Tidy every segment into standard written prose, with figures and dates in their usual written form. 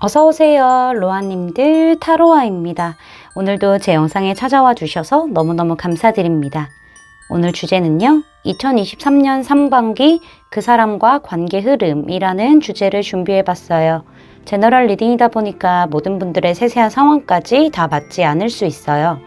어서오세요. 로아님들 타로아입니다. 오늘도 제 영상에 찾아와 주셔서 너무너무 감사드립니다. 오늘 주제는요. 2023년 상반기 그 사람과 관계 흐름이라는 주제를 준비해봤어요. 제너럴 리딩이다 보니까 모든 분들의 세세한 상황까지 다 맞지 않을 수 있어요.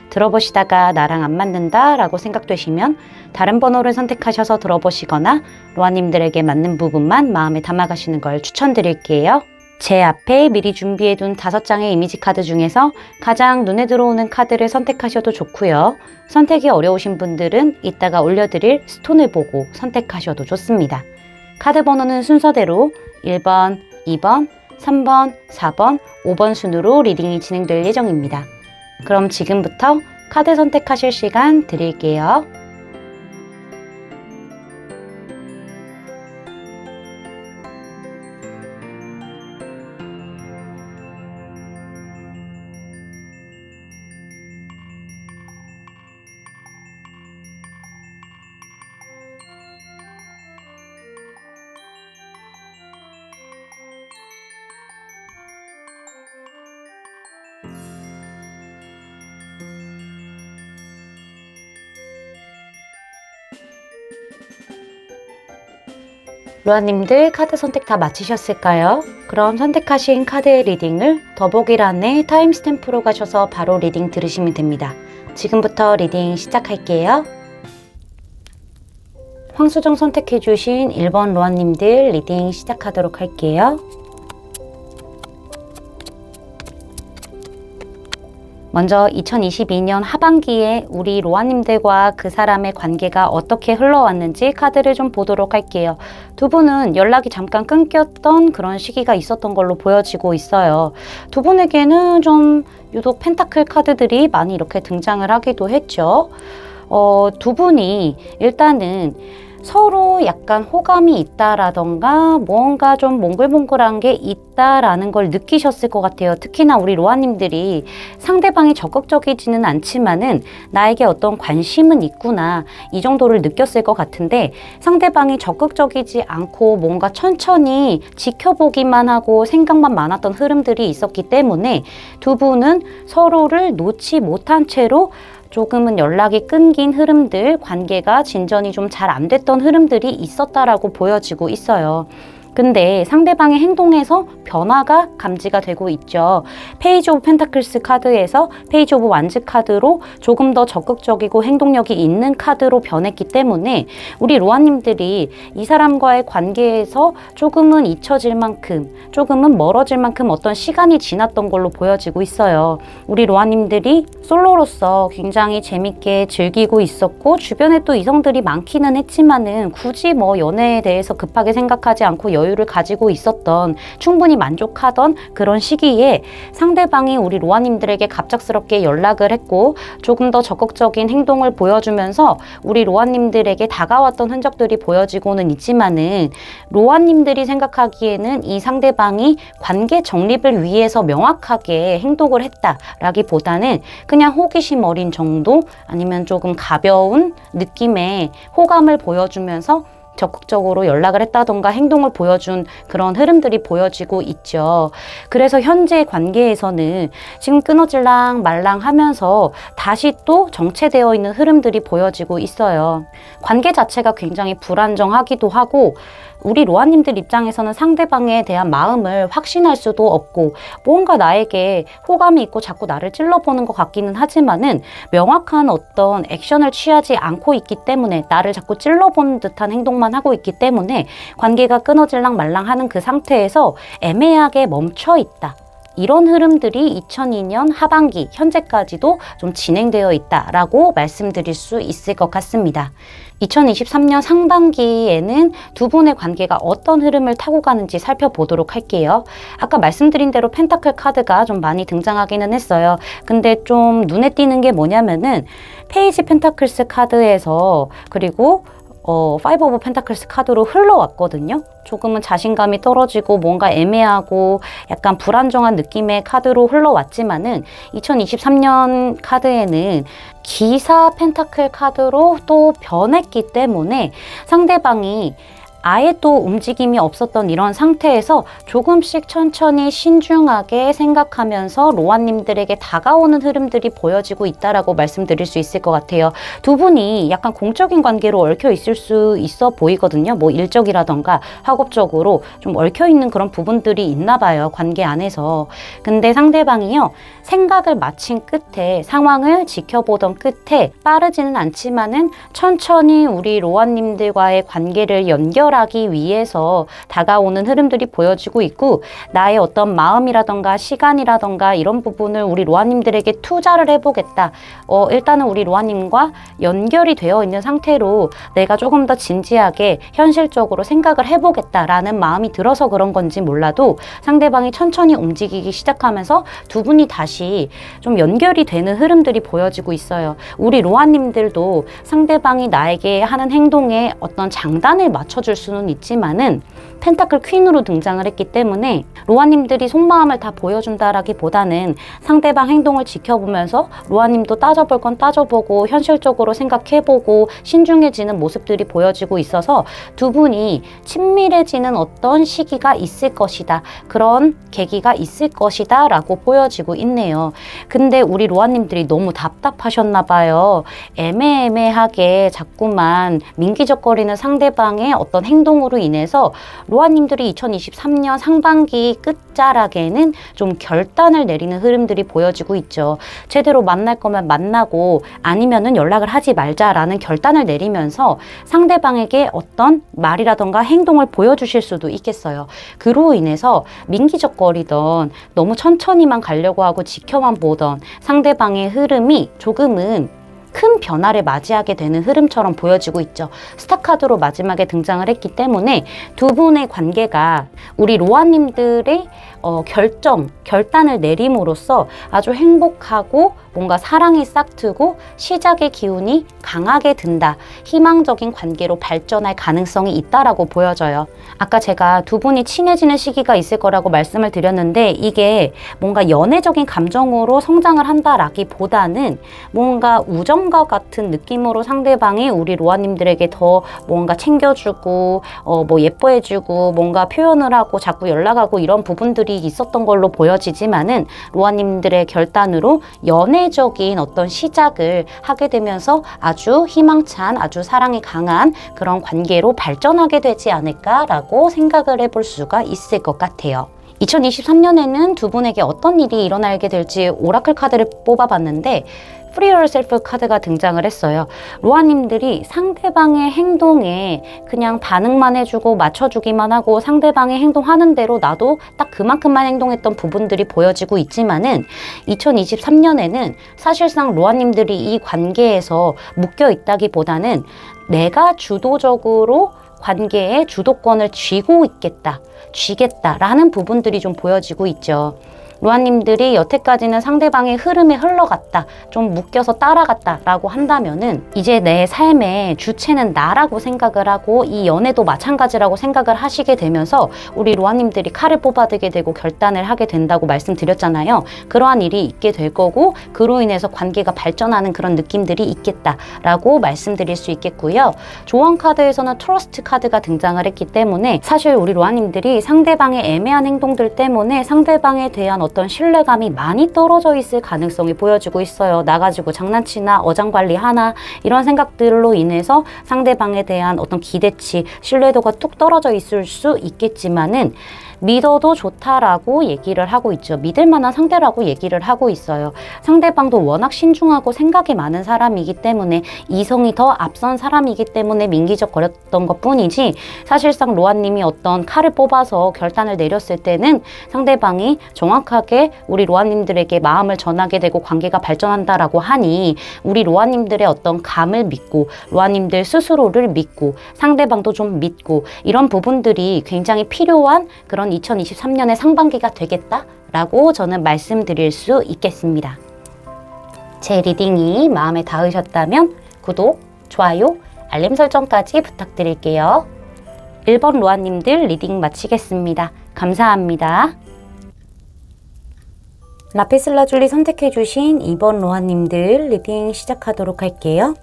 들어보시다가 나랑 안 맞는다 라고 생각되시면 다른 번호를 선택하셔서 들어보시거나 로아님들에게 맞는 부분만 마음에 담아가시는 걸 추천드릴게요. 제 앞에 미리 준비해둔 5장의 이미지 카드 중에서 가장 눈에 들어오는 카드를 선택하셔도 좋고요. 선택이 어려우신 분들은 이따가 올려드릴 스톤을 보고 선택하셔도 좋습니다. 카드 번호는 순서대로 1번, 2번, 3번, 4번, 5번 순으로 리딩이 진행될 예정입니다. 그럼 지금부터 카드 선택하실 시간 드릴게요. 로아님들 카드 선택 다 마치셨을까요? 그럼 선택하신 카드의 리딩을 더보기란에 타임스탬프로 가셔서 바로 리딩 들으시면 됩니다. 지금부터 리딩 시작할게요. 황수정 선택해주신 1번 로아님들 리딩 시작하도록 할게요. 먼저 2022년 하반기에 우리 로아님들과 그 사람의 관계가 어떻게 흘러왔는지 카드를 좀 보도록 할게요. 두 분은 연락이 잠깐 끊겼던 그런 시기가 있었던 걸로 보여지고 있어요. 두 분에게는 좀 유독 펜타클 카드들이 많이 이렇게 등장을 하기도 했죠. 두 분이 일단은 서로 약간 호감이 있다라던가 뭔가 좀 몽글몽글한 게 있다라는 걸 느끼셨을 것 같아요. 특히나 우리 로아님들이 상대방이 적극적이지는 않지만은 나에게 어떤 관심은 있구나 이 정도를 느꼈을 것 같은데 상대방이 적극적이지 않고 뭔가 천천히 지켜보기만 하고 생각만 많았던 흐름들이 있었기 때문에 두 분은 서로를 놓지 못한 채로 조금은 연락이 끊긴 흐름들, 관계가 진전이 좀 잘 안 됐던 흐름들이 있었다라고 보여지고 있어요. 근데 상대방의 행동에서 변화가 감지가 되고 있죠. 페이지 오브 펜타클스 카드에서 페이지 오브 완즈 카드로 조금 더 적극적이고 행동력이 있는 카드로 변했기 때문에 우리 로아님들이 이 사람과의 관계에서 조금은 잊혀질 만큼, 조금은 멀어질 만큼 어떤 시간이 지났던 걸로 보여지고 있어요. 우리 로아님들이 솔로로서 굉장히 재밌게 즐기고 있었고 주변에 또 이성들이 많기는 했지만은 굳이 뭐 연애에 대해서 급하게 생각하지 않고 여유를 가지고 있었던 충분히 만족하던 그런 시기에 상대방이 우리 로아님들에게 갑작스럽게 연락을 했고 조금 더 적극적인 행동을 보여주면서 우리 로아님들에게 다가왔던 흔적들이 보여지고는 있지만은 로아님들이 생각하기에는 이 상대방이 관계 정립을 위해서 명확하게 행동을 했다라기보다는 그냥 호기심 어린 정도 아니면 조금 가벼운 느낌의 호감을 보여주면서 적극적으로 연락을 했다던가 행동을 보여준 그런 흐름들이 보여지고 있죠. 그래서 현재 관계에서는 지금 끊어질랑 말랑 하면서 다시 또 정체되어 있는 흐름들이 보여지고 있어요. 관계 자체가 굉장히 불안정하기도 하고 우리 로아님들 입장에서는 상대방에 대한 마음을 확신할 수도 없고 뭔가 나에게 호감이 있고 자꾸 나를 찔러보는 것 같기는 하지만은 명확한 어떤 액션을 취하지 않고 있기 때문에 나를 자꾸 찔러보는 듯한 행동만 하고 있기 때문에 관계가 끊어질랑 말랑 하는 그 상태에서 애매하게 멈춰 있다. 이런 흐름들이 2002년 하반기 현재까지도 좀 진행되어 있다라고 말씀드릴 수 있을 것 같습니다. 2023년 상반기에는 두 분의 관계가 어떤 흐름을 타고 가는지 살펴보도록 할게요. 아까 말씀드린 대로 펜타클 카드가 좀 많이 등장하기는 했어요. 근데 좀 눈에 띄는 게 뭐냐면은 페이지 펜타클스 카드에서 그리고 파이브 오브 펜타클스 카드로 흘러왔거든요. 조금은 자신감이 떨어지고 뭔가 애매하고 약간 불안정한 느낌의 카드로 흘러왔지만은 2023년 카드에는 기사 펜타클 카드로 또 변했기 때문에 상대방이 아예 또 움직임이 없었던 이런 상태에서 조금씩 천천히 신중하게 생각하면서 로아님들에게 다가오는 흐름들이 보여지고 있다라고 말씀드릴 수 있을 것 같아요. 두 분이 약간 공적인 관계로 얽혀 있을 수 있어 보이거든요. 뭐 일적이라던가 학업적으로 좀 얽혀 있는 그런 부분들이 있나 봐요. 관계 안에서. 근데 상대방이요. 생각을 마친 끝에 상황을 지켜보던 끝에 빠르지는 않지만은 천천히 우리 로아님들과의 관계를 연결하기 위해서 다가오는 흐름들이 보여지고 있고, 나의 어떤 마음이라던가 시간이라던가 이런 부분을 우리 로아님들에게 투자를 해보겠다. 일단은 우리 로아님과 연결이 되어 있는 상태로 내가 조금 더 진지하게 현실적으로 생각을 해보겠다라는 마음이 들어서 그런 건지 몰라도 상대방이 천천히 움직이기 시작하면서 두 분이 다시 좀 연결이 되는 흐름들이 보여지고 있어요. 우리 로아님들도 상대방이 나에게 하는 행동에 어떤 장단을 맞춰줄 수는 있지만은 펜타클 퀸으로 등장을 했기 때문에 로아님들이 속마음을 다 보여준다라기보다는 상대방 행동을 지켜보면서 로아님도 따져볼 건 따져보고 현실적으로 생각해보고 신중해지는 모습들이 보여지고 있어서 두 분이 친밀해지는 어떤 시기가 있을 것이다. 그런 계기가 있을 것이다 라고 보여지고 있네요. 근데 우리 로아님들이 너무 답답하셨나 봐요. 애매하게 자꾸만 민기적거리는 상대방의 어떤 행동으로 인해서 로아님들이 2023년 상반기 끝자락에는 좀 결단을 내리는 흐름들이 보여지고 있죠. 제대로 만날 거면 만나고 아니면은 연락을 하지 말자라는 결단을 내리면서 상대방에게 어떤 말이라던가 행동을 보여주실 수도 있겠어요. 그로 인해서 민기적거리던 너무 천천히만 가려고 하고 지켜만 보던 상대방의 흐름이 조금은 큰 변화를 맞이하게 되는 흐름처럼 보여지고 있죠. 스타카드로 마지막에 등장을 했기 때문에 두 분의 관계가 우리 로아님들의 결단을 내림으로써 아주 행복하고 뭔가 사랑이 싹트고 시작의 기운이 강하게 든다. 희망적인 관계로 발전할 가능성이 있다라고 보여져요. 아까 제가 두 분이 친해지는 시기가 있을 거라고 말씀을 드렸는데 이게 뭔가 연애적인 감정으로 성장을 한다라기보다는 뭔가 우정과 같은 느낌으로 상대방이 우리 로아님들에게 더 뭔가 챙겨주고 뭐 예뻐해주고 뭔가 표현을 하고 자꾸 연락하고 이런 부분들이 있었던 걸로 보여지지만은 로아님들의 결단으로 연애적인 어떤 시작을 하게 되면서 아주 희망찬 아주 사랑이 강한 그런 관계로 발전하게 되지 않을까라고 생각을 해볼 수가 있을 것 같아요. 2023년에는 두 분에게 어떤 일이 일어나게 될지 오라클 카드를 뽑아봤는데 Free Yourself 카드가 등장을 했어요. 로아님들이 상대방의 행동에 그냥 반응만 해주고 맞춰주기만 하고 상대방의 행동하는 대로 나도 딱 그만큼만 행동했던 부분들이 보여지고 있지만은 2023년에는 사실상 로아님들이 이 관계에서 묶여 있다기보다는 내가 주도적으로 관계의 주도권을 쥐겠다라는 부분들이 좀 보여지고 있죠. 로아님들이 여태까지는 상대방의 흐름에 흘러갔다, 좀 묶여서 따라갔다라고 한다면은 이제 내 삶의 주체는 나라고 생각을 하고 이 연애도 마찬가지라고 생각을 하시게 되면서 우리 로아님들이 칼을 뽑아들게 되고 결단을 하게 된다고 말씀드렸잖아요. 그러한 일이 있게 될 거고 그로 인해서 관계가 발전하는 그런 느낌들이 있겠다라고 말씀드릴 수 있겠고요. 조언 카드에서는 트러스트 카드가 등장을 했기 때문에 사실 우리 로아님들이 상대방의 애매한 행동들 때문에 상대방에 대한 어떤 신뢰감이 많이 떨어져 있을 가능성이 보여지고 있어요. 나 가지고 장난치나 어장관리 하나 이런 생각들로 인해서 상대방에 대한 어떤 기대치, 신뢰도가 뚝 떨어져 있을 수 있겠지만은 믿어도 좋다라고 얘기를 하고 있죠. 믿을 만한 상대라고 얘기를 하고 있어요. 상대방도 워낙 신중하고 생각이 많은 사람이기 때문에 이성이 더 앞선 사람이기 때문에 민기적거렸던 것뿐이지 사실상 로아님이 어떤 칼을 뽑아서 결단을 내렸을 때는 상대방이 정확하게 우리 로아님들에게 마음을 전하게 되고 관계가 발전한다라고 하니 우리 로아님들의 어떤 감을 믿고 로아님들 스스로를 믿고 상대방도 좀 믿고 이런 부분들이 굉장히 필요한 그런 2023년의 상반기가 되겠다라고 저는 말씀드릴 수 있겠습니다. 제 리딩이 마음에 닿으셨다면 구독, 좋아요, 알림 설정까지 부탁드릴게요. 1번 로아님들 리딩 마치겠습니다. 감사합니다. 라피슬라줄리 선택해주신 2번 로아님들 리딩 시작하도록 할게요.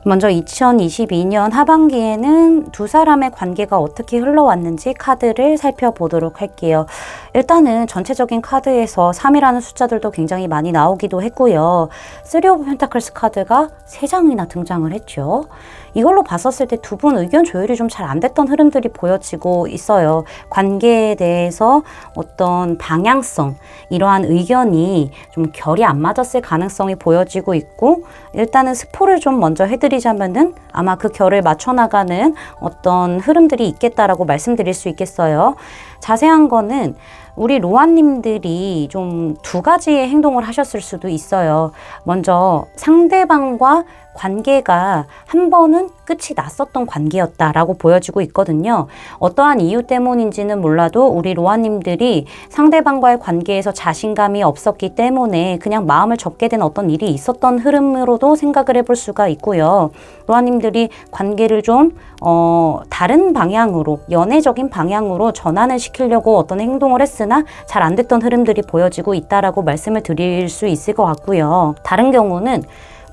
먼저 2022년 하반기에는 두 사람의 관계가 어떻게 흘러왔는지 카드를 살펴보도록 할게요. 일단은 전체적인 카드에서 3이라는 숫자들도 굉장히 많이 나오기도 했고요. 3 오브 펜타클스 카드가 3장이나 등장을 했죠. 이걸로 봤었을 때 두 분 의견 조율이 좀 잘 안 됐던 흐름들이 보여지고 있어요. 관계에 대해서 어떤 방향성, 이러한 의견이 좀 결이 안 맞았을 가능성이 보여지고 있고, 일단은 스포를 좀 먼저 해드리자면은 아마 그 결을 맞춰나가는 어떤 흐름들이 있겠다라고 말씀드릴 수 있겠어요. 자세한 거는 우리 로아님들이 좀 두 가지의 행동을 하셨을 수도 있어요. 먼저 상대방과 관계가 한 번은 끝이 났었던 관계였다라고 보여지고 있거든요. 어떠한 이유 때문인지는 몰라도 우리 로아님들이 상대방과의 관계에서 자신감이 없었기 때문에 그냥 마음을 접게 된 어떤 일이 있었던 흐름으로도 생각을 해볼 수가 있고요. 로아님들이 관계를 좀 다른 방향으로, 연애적인 방향으로 전환을 시키려고 어떤 행동을 했으나 잘 안 됐던 흐름들이 보여지고 있다라고 말씀을 드릴 수 있을 것 같고요. 다른 경우는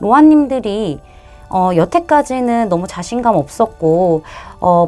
로아님들이 여태까지는 너무 자신감 없었고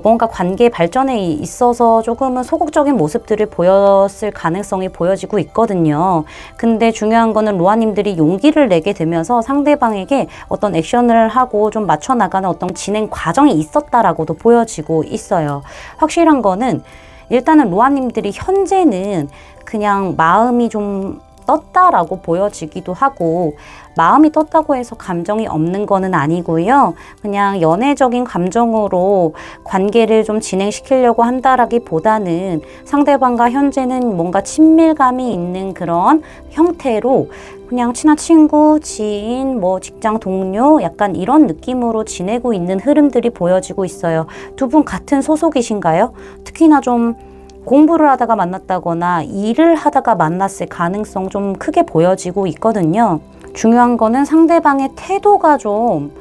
뭔가 관계 발전에 있어서 조금은 소극적인 모습들을 보였을 가능성이 보여지고 있거든요. 근데 중요한 거는 로아님들이 용기를 내게 되면서 상대방에게 어떤 액션을 하고 좀 맞춰나가는 어떤 진행 과정이 있었다라고도 보여지고 있어요. 확실한 거는 일단은 로아님들이 현재는 그냥 마음이 좀 떴다라고 보여지기도 하고, 마음이 떴다고 해서 감정이 없는 거는 아니고요. 그냥 연애적인 감정으로 관계를 좀 진행시키려고 한다라기보다는 상대방과 현재는 뭔가 친밀감이 있는 그런 형태로 그냥 친한 친구, 지인, 뭐 직장 동료 약간 이런 느낌으로 지내고 있는 흐름들이 보여지고 있어요. 두 분 같은 소속이신가요? 특히나 좀 공부를 하다가 만났다거나 일을 하다가 만났을 가능성 좀 크게 보여지고 있거든요. 중요한 거는 상대방의 태도가 좀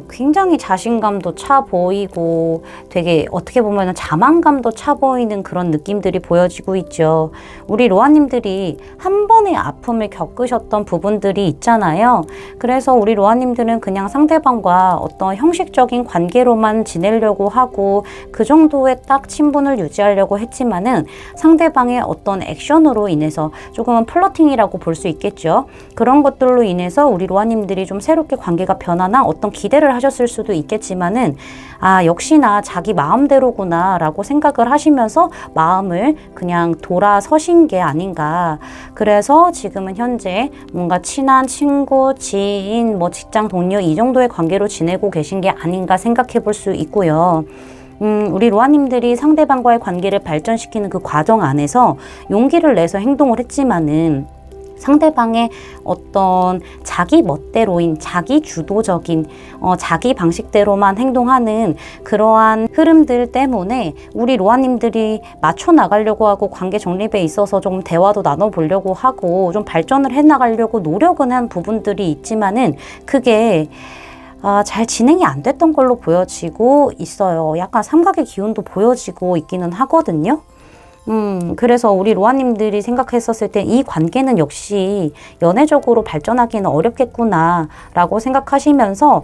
굉장히 자신감도 차 보이고 되게 어떻게 보면 자만감도 차 보이는 그런 느낌들이 보여지고 있죠. 우리 로아님들이 한 번의 아픔을 겪으셨던 부분들이 있잖아요. 그래서 우리 로아님들은 그냥 상대방과 어떤 형식적인 관계로만 지내려고 하고 그 정도의 딱 친분을 유지하려고 했지만은 상대방의 어떤 액션으로 인해서 조금은 플러팅이라고 볼 수 있겠죠. 그런 것들로 인해서 우리 로아님들이 좀 새롭게 관계가 변한 어떤 기대를 하셨을 수도 있겠지만은 역시나 자기 마음대로구나 라고 생각을 하시면서 마음을 그냥 돌아서신 게 아닌가. 그래서 지금은 현재 뭔가 친한 친구, 지인, 뭐 직장 동료 이 정도의 관계로 지내고 계신 게 아닌가 생각해 볼 수 있고요. 우리 로아님들이 상대방과의 관계를 발전시키는 그 과정 안에서 용기를 내서 행동을 했지만은 상대방의 어떤 자기 멋대로인 자기 주도적인 자기 방식대로만 행동하는 그러한 흐름들 때문에 우리 로아님들이 맞춰 나가려고 하고 관계 정립에 있어서 좀 대화도 나눠보려고 하고 좀 발전을 해나가려고 노력은 한 부분들이 있지만은 그게 잘 진행이 안 됐던 걸로 보여지고 있어요. 약간 삼각의 기운도 보여지고 있기는 하거든요. 그래서 우리 로아님들이 생각했었을 때 이 관계는 역시 연애적으로 발전하기는 어렵겠구나 라고 생각하시면서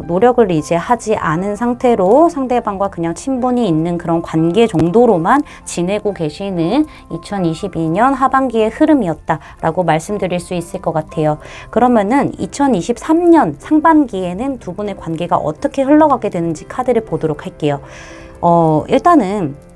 노력을 이제 하지 않은 상태로 상대방과 그냥 친분이 있는 그런 관계 정도로만 지내고 계시는 2022년 하반기의 흐름이었다라고 말씀드릴 수 있을 것 같아요. 그러면은 2023년 상반기에는 두 분의 관계가 어떻게 흘러가게 되는지 카드를 보도록 할게요. 일단은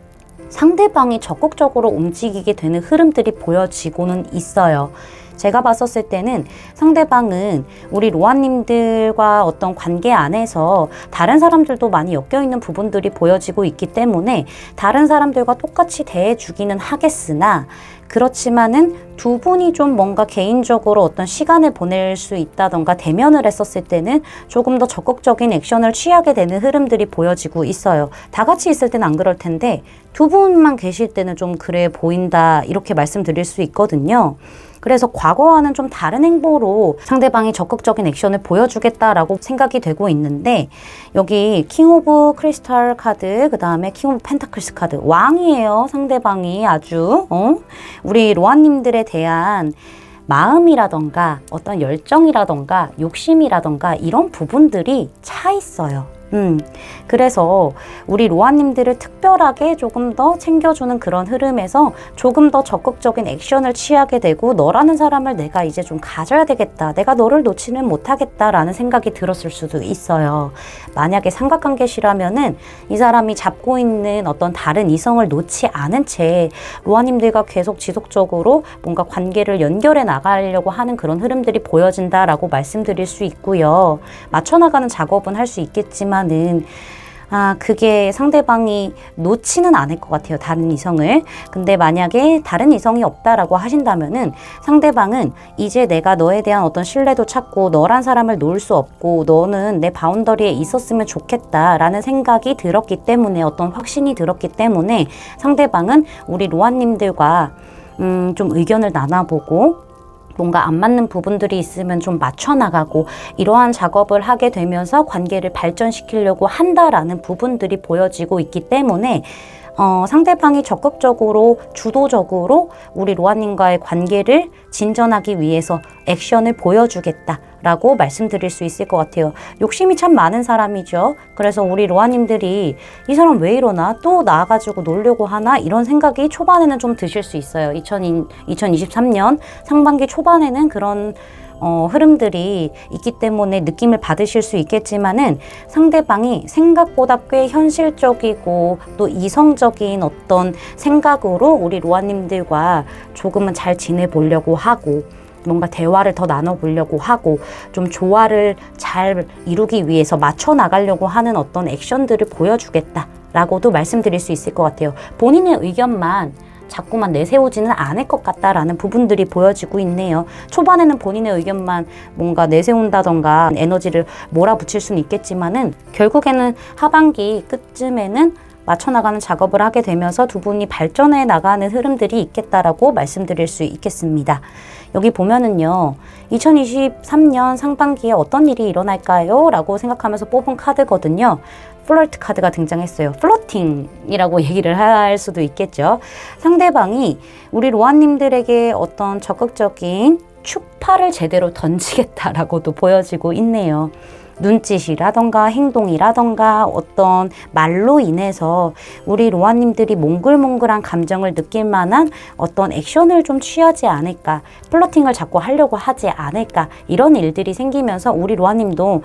상대방이 적극적으로 움직이게 되는 흐름들이 보여지고는 있어요. 제가 봤었을 때는 상대방은 우리 로아님들과 어떤 관계 안에서 다른 사람들도 많이 엮여있는 부분들이 보여지고 있기 때문에 다른 사람들과 똑같이 대해주기는 하겠으나 그렇지만은 두 분이 좀 뭔가 개인적으로 어떤 시간을 보낼 수 있다던가 대면을 했었을 때는 조금 더 적극적인 액션을 취하게 되는 흐름들이 보여지고 있어요. 다 같이 있을 때는 안 그럴 텐데 두 분만 계실 때는 좀 그래 보인다 이렇게 말씀드릴 수 있거든요. 그래서 과거와는 좀 다른 행보로 상대방이 적극적인 액션을 보여주겠다라고 생각이 되고 있는데 여기 킹 오브 크리스탈 카드, 그 다음에 킹 오브 펜타클스 카드, 왕이에요. 상대방이 아주 우리 로아님들에 대한 마음이라던가 어떤 열정이라던가 욕심이라던가 이런 부분들이 차 있어요. 그래서 우리 로아님들을 특별하게 조금 더 챙겨주는 그런 흐름에서 조금 더 적극적인 액션을 취하게 되고, 너라는 사람을 내가 이제 좀 가져야 되겠다, 내가 너를 놓지는 못하겠다라는 생각이 들었을 수도 있어요. 만약에 삼각관계시라면은 이 사람이 잡고 있는 어떤 다른 이성을 놓지 않은 채 로아님들과 계속 지속적으로 뭔가 관계를 연결해 나가려고 하는 그런 흐름들이 보여진다라고 말씀드릴 수 있고요. 맞춰나가는 작업은 할 수 있겠지만 그게 상대방이 놓지는 않을 것 같아요, 다른 이성을. 근데 만약에 다른 이성이 없다라고 하신다면은 상대방은 이제 내가 너에 대한 어떤 신뢰도 찾고 너란 사람을 놓을 수 없고 너는 내 바운더리에 있었으면 좋겠다라는 생각이 들었기 때문에, 어떤 확신이 들었기 때문에 상대방은 우리 로아님들과 좀 의견을 나눠보고 뭔가 안 맞는 부분들이 있으면 좀 맞춰나가고 이러한 작업을 하게 되면서 관계를 발전시키려고 한다라는 부분들이 보여지고 있기 때문에 상대방이 적극적으로 주도적으로 우리 로아님과의 관계를 진전하기 위해서 액션을 보여주겠다라고 말씀드릴 수 있을 것 같아요. 욕심이 참 많은 사람이죠. 그래서 우리 로아님들이 이 사람 왜 이러나, 또 나와가지고 놀려고 하나, 이런 생각이 초반에는 좀 드실 수 있어요. 2023년 상반기 초반에는 그런 흐름들이 있기 때문에 느낌을 받으실 수 있겠지만은, 상대방이 생각보다 꽤 현실적이고 또 이성적인 어떤 생각으로 우리 로아님들과 조금은 잘 지내보려고 하고, 뭔가 대화를 더 나눠보려고 하고, 좀 조화를 잘 이루기 위해서 맞춰 나가려고 하는 어떤 액션들을 보여주겠다라고도 말씀드릴 수 있을 것 같아요. 본인의 의견만 자꾸만 내세우지는 않을 것 같다라는 부분들이 보여지고 있네요. 초반에는 본인의 의견만 뭔가 내세운다던가 에너지를 몰아붙일 수는 있겠지만은, 결국에는 하반기 끝쯤에는 맞춰나가는 작업을 하게 되면서 두 분이 발전해 나가는 흐름들이 있겠다라고 말씀드릴 수 있겠습니다. 여기 보면은요, 2023년 상반기에 어떤 일이 일어날까요? 라고 생각하면서 뽑은 카드거든요. 플러트 카드가 등장했어요. 플러팅이라고 얘기를 할 수도 있겠죠. 상대방이 우리 로아님들에게 어떤 적극적인 추파를 제대로 던지겠다라고도 보여지고 있네요. 눈짓이라던가 행동이라던가 어떤 말로 인해서 우리 로아님들이 몽글몽글한 감정을 느낄 만한 어떤 액션을 좀 취하지 않을까, 플러팅을 자꾸 하려고 하지 않을까, 이런 일들이 생기면서 우리 로아님도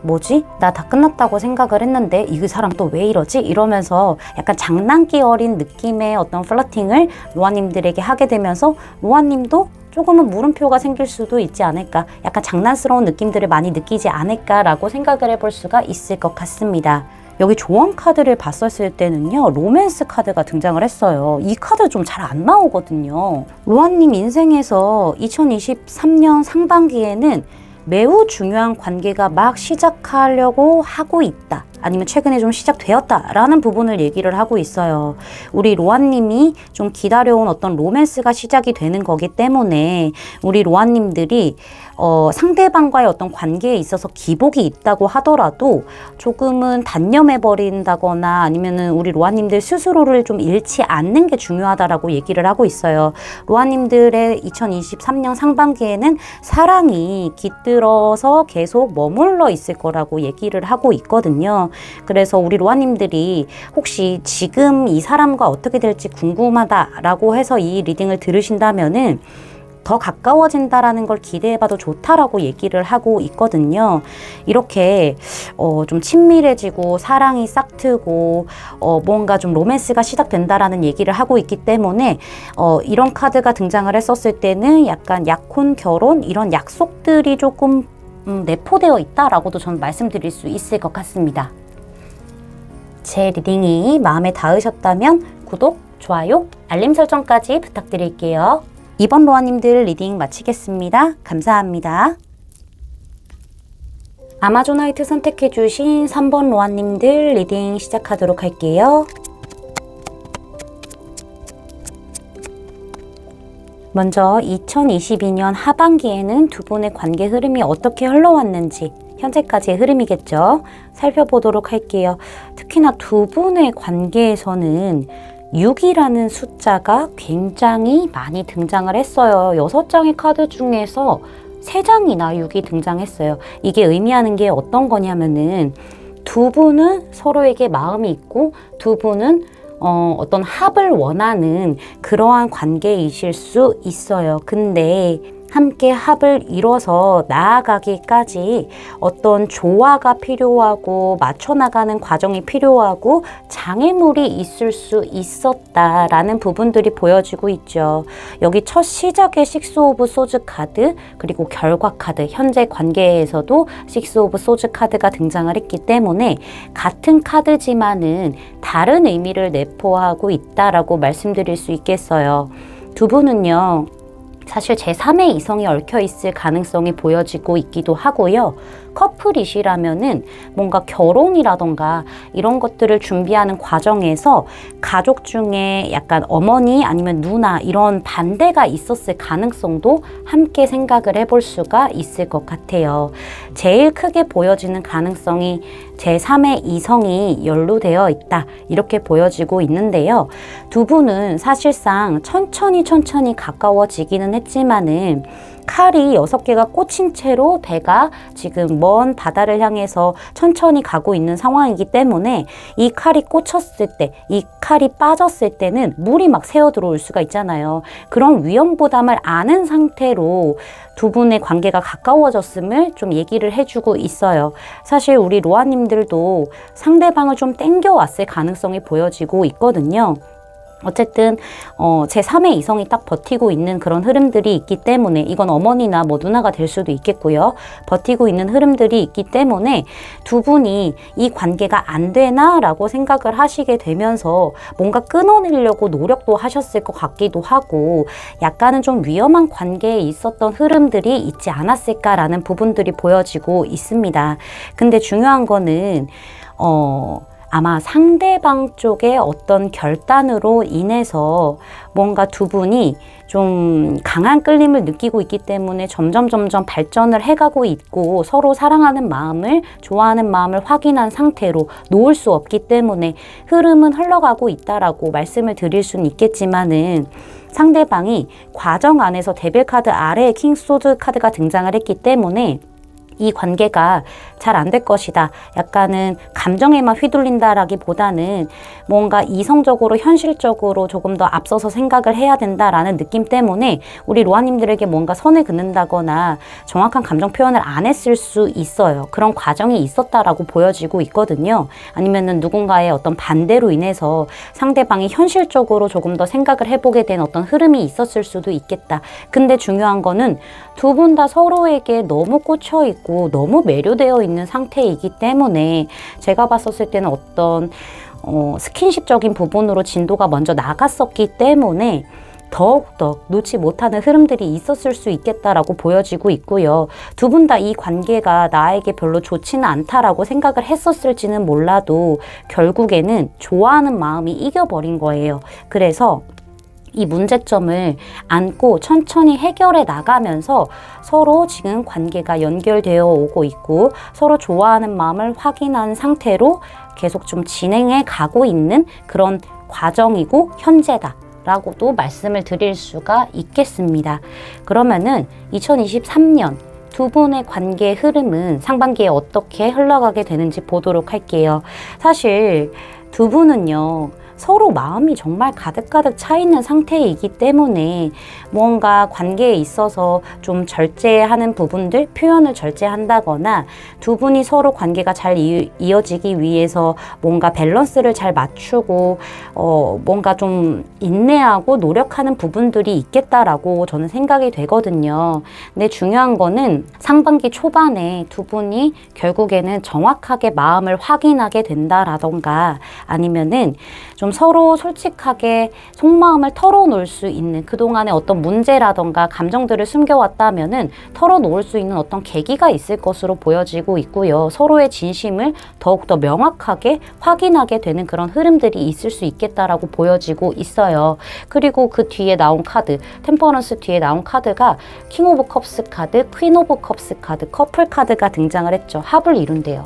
뭐지? 나 다 끝났다고 생각을 했는데 이 사람 또 왜 이러지? 이러면서 약간 장난기 어린 느낌의 어떤 플러팅을 로아님들에게 하게 되면서 로아님도 조금은 물음표가 생길 수도 있지 않을까, 약간 장난스러운 느낌들을 많이 느끼지 않을까라고 생각을 해볼 수가 있을 것 같습니다. 여기 조언 카드를 봤었을 때는요, 로맨스 카드가 등장을 했어요. 이 카드 좀 잘 안 나오거든요. 로아님 인생에서 2023년 상반기에는 매우 중요한 관계가 막 시작하려고 하고 있다, 아니면 최근에 좀 시작되었다라는 부분을 얘기를 하고 있어요. 우리 로아님이 좀 기다려온 어떤 로맨스가 시작이 되는 거기 때문에 우리 로아님들이 상대방과의 어떤 관계에 있어서 기복이 있다고 하더라도 조금은 단념해버린다거나 아니면은 우리 로아님들 스스로를 좀 잃지 않는 게 중요하다라고 얘기를 하고 있어요. 로아님들의 2023년 상반기에는 사랑이 깃들어서 계속 머물러 있을 거라고 얘기를 하고 있거든요. 그래서 우리 로아님들이 혹시 지금 이 사람과 어떻게 될지 궁금하다라고 해서 이 리딩을 들으신다면은 더 가까워진다라는 걸 기대해봐도 좋다라고 얘기를 하고 있거든요. 이렇게 좀 친밀해지고 사랑이 싹트고 뭔가 좀 로맨스가 시작된다라는 얘기를 하고 있기 때문에 이런 카드가 등장을 했었을 때는 약간 약혼, 결혼 이런 약속들이 조금 내포되어 있다라고도 저는 말씀드릴 수 있을 것 같습니다. 제 리딩이 마음에 닿으셨다면 구독, 좋아요, 알림 설정까지 부탁드릴게요. 이번 로아님들 리딩 마치겠습니다. 감사합니다. 아마존화이트 선택해주신 3번 로아님들 리딩 시작하도록 할게요. 먼저 2022년 하반기에는 두 분의 관계 흐름이 어떻게 흘러왔는지, 현재까지의 흐름이겠죠. 살펴보도록 할게요. 특히나 두 분의 관계에서는 6이라는 숫자가 굉장히 많이 등장을 했어요. 6장의 카드 중에서 3장이나 6이 등장했어요. 이게 의미하는 게 어떤 거냐면은 두 분은 서로에게 마음이 있고 두 분은 어떤 합을 원하는 그러한 관계이실 수 있어요. 근데 함께 합을 이뤄서 나아가기까지 어떤 조화가 필요하고 맞춰나가는 과정이 필요하고 장애물이 있을 수 있었다라는 부분들이 보여지고 있죠. 여기 첫 시작의 식스 오브 소즈 카드, 그리고 결과 카드, 현재 관계에서도 식스 오브 소즈 카드가 등장을 했기 때문에 같은 카드지만은 다른 의미를 내포하고 있다라고 말씀드릴 수 있겠어요. 두 분은요, 사실 제3의 이성이 얽혀 있을 가능성이 보여지고 있기도 하고요. 커플이시라면은 뭔가 결혼이라던가 이런 것들을 준비하는 과정에서 가족 중에 약간 어머니 아니면 누나 이런 반대가 있었을 가능성도 함께 생각을 해볼 수가 있을 것 같아요. 제일 크게 보여지는 가능성이 제3의 이성이 연루되어 있다, 이렇게 보여지고 있는데요. 두 분은 사실상 천천히 가까워지기는 했지만은 칼이 6개가 꽂힌 채로 배가 지금 먼 바다를 향해서 천천히 가고 있는 상황이기 때문에 이 칼이 꽂혔을 때, 이 칼이 빠졌을 때는 물이 막 새어 들어올 수가 있잖아요. 그런 위험 부담을 아는 상태로 두 분의 관계가 가까워졌음을 좀 얘기를 해주고 있어요. 사실 우리 로아님들도 상대방을 좀 땡겨왔을 가능성이 보여지고 있거든요. 어쨌든 제3의 이성이 딱 버티고 있는 그런 흐름들이 있기 때문에, 이건 어머니나 뭐 누나가 될 수도 있겠고요. 버티고 있는 흐름들이 있기 때문에 두 분이 이 관계가 안 되나 라고 생각을 하시게 되면서 뭔가 끊어내려고 노력도 하셨을 것 같기도 하고, 약간은 좀 위험한 관계에 있었던 흐름들이 있지 않았을까라는 부분들이 보여지고 있습니다. 근데 중요한 거는 아마 상대방 쪽의 어떤 결단으로 인해서 뭔가 두 분이 좀 강한 끌림을 느끼고 있기 때문에 점점 발전을 해가고 있고, 서로 사랑하는 마음을, 좋아하는 마음을 확인한 상태로 놓을 수 없기 때문에 흐름은 흘러가고 있다라고 말씀을 드릴 수는 있겠지만은, 상대방이 과정 안에서 데빌 카드 아래에 킹 소드 카드가 등장을 했기 때문에 이 관계가 잘 안 될 것이다, 약간은 감정에만 휘둘린다라기보다는 뭔가 이성적으로 현실적으로 조금 더 앞서서 생각을 해야 된다라는 느낌 때문에 우리 로아님들에게 뭔가 선을 긋는다거나 정확한 감정 표현을 안 했을 수 있어요. 그런 과정이 있었다라고 보여지고 있거든요. 아니면은 누군가의 어떤 반대로 인해서 상대방이 현실적으로 조금 더 생각을 해보게 된 어떤 흐름이 있었을 수도 있겠다. 근데 중요한 거는 두 분 다 서로에게 너무 꽂혀 있고 너무 매료되어 있는 상태이기 때문에, 제가 봤었을 때는 어떤 스킨십적인 부분으로 진도가 먼저 나갔었기 때문에 더욱더 놓지 못하는 흐름들이 있었을 수 있겠다라고 보여지고 있고요. 두 분 다 이 관계가 나에게 별로 좋지는 않다라고 생각을 했었을지는 몰라도 결국에는 좋아하는 마음이 이겨버린 거예요. 그래서 이 문제점을 안고 천천히 해결해 나가면서 서로 지금 관계가 연결되어 오고 있고 서로 좋아하는 마음을 확인한 상태로 계속 좀 진행해 가고 있는 그런 과정이고 현재다 라고도 말씀을 드릴 수가 있겠습니다. 그러면은 2023년 두 분의 관계의 흐름은 상반기에 어떻게 흘러가게 되는지 보도록 할게요. 사실 두 분은요, 서로 마음이 정말 가득가득 차 있는 상태이기 때문에 뭔가 관계에 있어서 좀 절제하는 부분들, 표현을 절제한다거나 두 분이 서로 관계가 잘 이어지기 위해서 뭔가 밸런스를 잘 맞추고 뭔가 좀 인내하고 노력하는 부분들이 있겠다라고 저는 생각이 되거든요. 근데 중요한 거는 상반기 초반에 두 분이 결국에는 정확하게 마음을 확인하게 된다라던가, 아니면은 좀 서로 솔직하게 속마음을 털어놓을 수 있는, 그동안의 어떤 문제라던가 감정들을 숨겨왔다면은 털어놓을 수 있는 어떤 계기가 있을 것으로 보여지고 있고요. 서로의 진심을 더욱더 명확하게 확인하게 되는 그런 흐름들이 있을 수 있겠다라고 보여지고 있어요. 그리고 그 뒤에 나온 카드, 템퍼런스 뒤에 나온 카드가 킹 오브 컵스 카드, 퀸 오브 컵스 카드, 커플 카드가 등장을 했죠. 합을 이룬대요.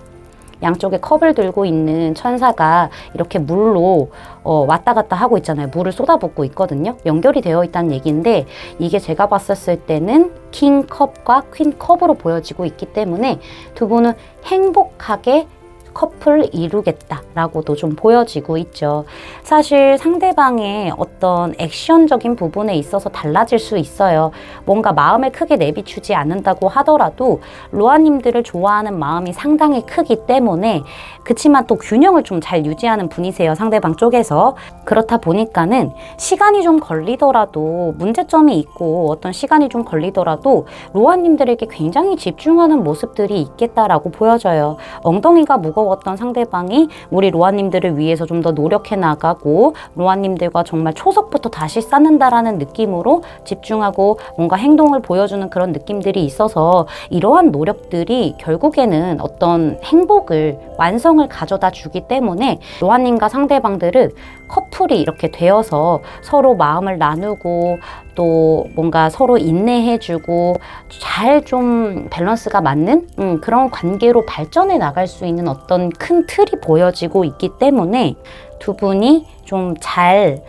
양쪽에 컵을 들고 있는 천사가 이렇게 물로 왔다 갔다 하고 있잖아요. 물을 쏟아붓고 있거든요. 연결이 되어 있다는 얘기인데 이게 제가 봤었을 때는 킹 컵과 퀸 컵으로 보여지고 있기 때문에 두 분은 행복하게 커플을 이루겠다라고도 좀 보여지고 있죠. 사실 상대방의 어떤 액션적인 부분에 있어서 달라질 수 있어요. 뭔가 마음을 크게 내비추지 않는다고 하더라도 로아님들을 좋아하는 마음이 상당히 크기 때문에 그치만 또 균형을 좀 잘 유지하는 분이세요. 상대방 쪽에서. 그렇다 보니까는 시간이 좀 걸리더라도 문제점이 있고 어떤 시간이 좀 걸리더라도 로아님들에게 굉장히 집중하는 모습들이 있겠다라고 보여져요. 엉덩이가 무거웠던 상대방이 우리 로아님들을 위해서 좀 더 노력해 나가고 로아님들과 정말 초석부터 다시 쌓는다라는 느낌으로 집중하고 뭔가 행동을 보여주는 그런 느낌들이 있어서 이러한 노력들이 결국에는 어떤 행복을 완성을 가져다 주기 때문에 로아님과 상대방들은 커플이 이렇게 되어서 서로 마음을 나누고 또 뭔가 서로 인내해주고 잘 좀 밸런스가 맞는 그런 관계로 발전해 나갈 수 있는 어떤 큰 틀이 보여지고 있기 때문에 두 분이 좀 잘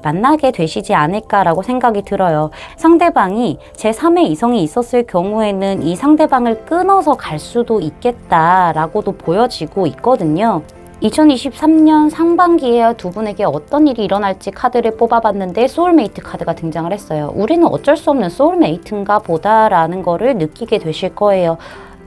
만나게 되시지 않을까라고 생각이 들어요. 상대방이 제3의 이성이 있었을 경우에는 이 상대방을 끊어서 갈 수도 있겠다라고도 보여지고 있거든요. 2023년 상반기에 두 분에게 어떤 일이 일어날지 카드를 뽑아봤는데 소울메이트 카드가 등장을 했어요. 우리는 어쩔 수 없는 소울메이트인가 보다라는 거를 느끼게 되실 거예요.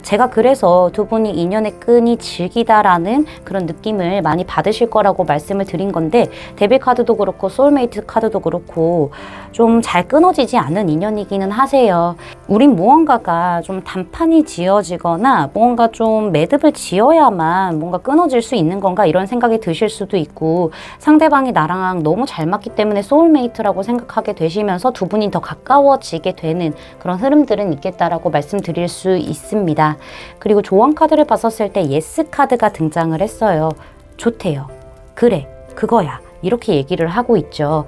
제가 그래서 두 분이 인연의 끈이 질기다라는 그런 느낌을 많이 받으실 거라고 말씀을 드린 건데 데빌 카드도 그렇고 소울메이트 카드도 그렇고 좀 잘 끊어지지 않은 인연이기는 하세요. 우린 무언가가 좀 단판이 지어지거나 뭔가 좀 매듭을 지어야만 뭔가 끊어질 수 있는 건가 이런 생각이 드실 수도 있고 상대방이 나랑 너무 잘 맞기 때문에 소울메이트라고 생각하게 되시면서 두 분이 더 가까워지게 되는 그런 흐름들은 있겠다라고 말씀드릴 수 있습니다. 그리고 조언 카드를 봤었을 때 예스 카드가 등장을 했어요. 좋대요. 그래, 그거야. 이렇게 얘기를 하고 있죠.